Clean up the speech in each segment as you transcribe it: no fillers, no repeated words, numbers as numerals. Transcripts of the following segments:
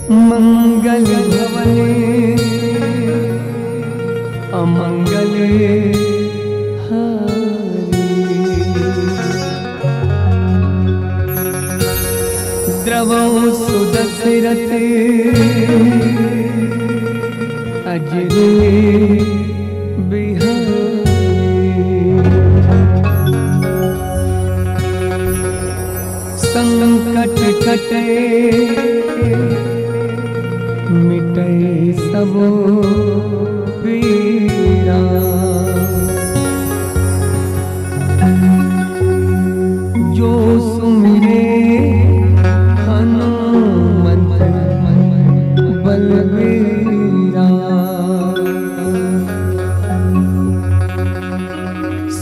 मंगल भवने अमंगले हारी। द्रवो सुदशरथे अजरे संकट कटे मिटे सब पीरा। जो सुमिरे हनुमंत बलबीरा।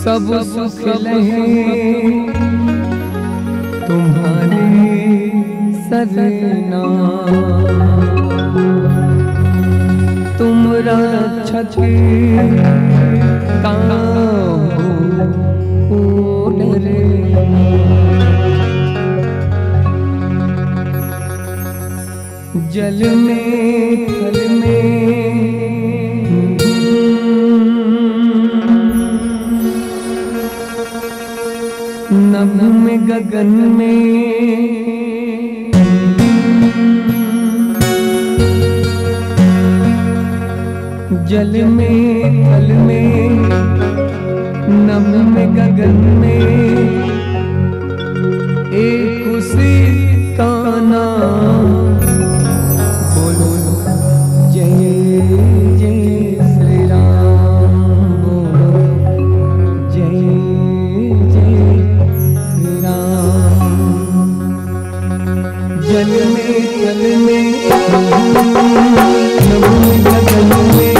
सब सुख लहे तुम्हारे सरना। तुम रक्षक काहू डरे। जल में थल में नभ में गगन में जल में थल में नभ में गगन में एक उसी का नाम। बोलो जय जय श्री राम। बोलो जय जय श्री राम। जल में थल में नभ में गगन में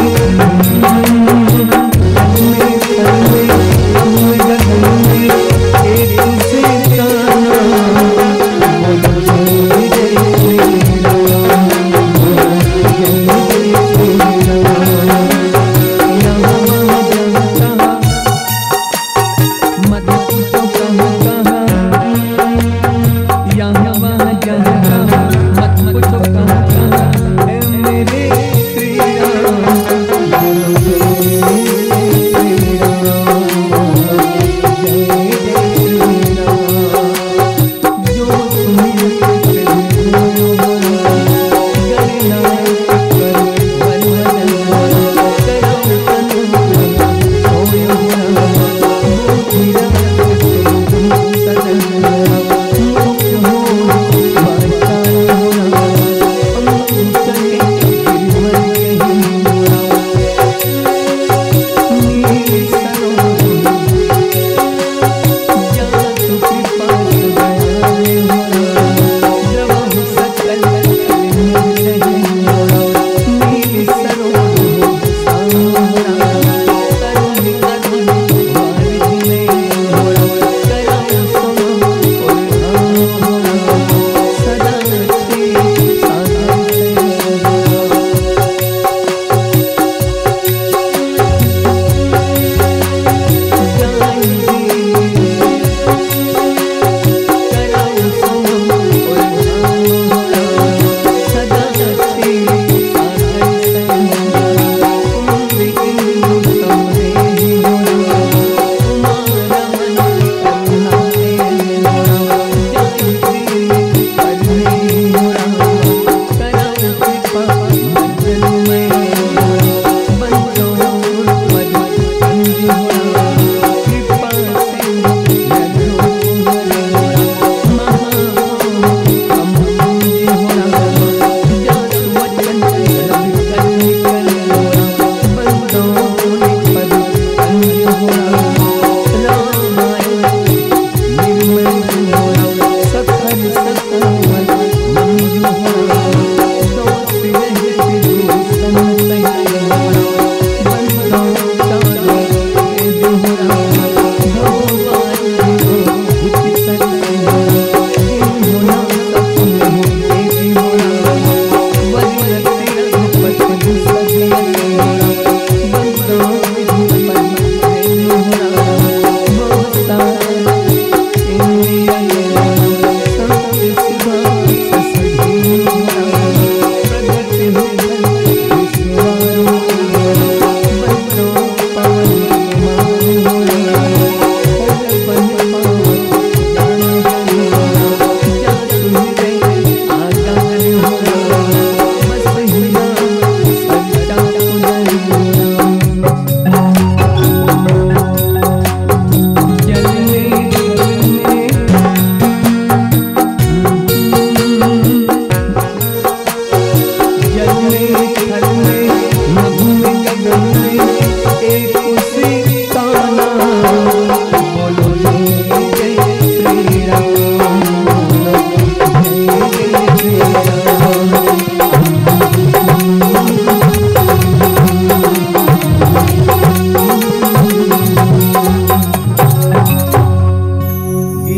जल में थल में नभ में गगन में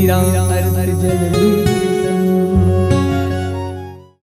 मेरा अर्थ जल में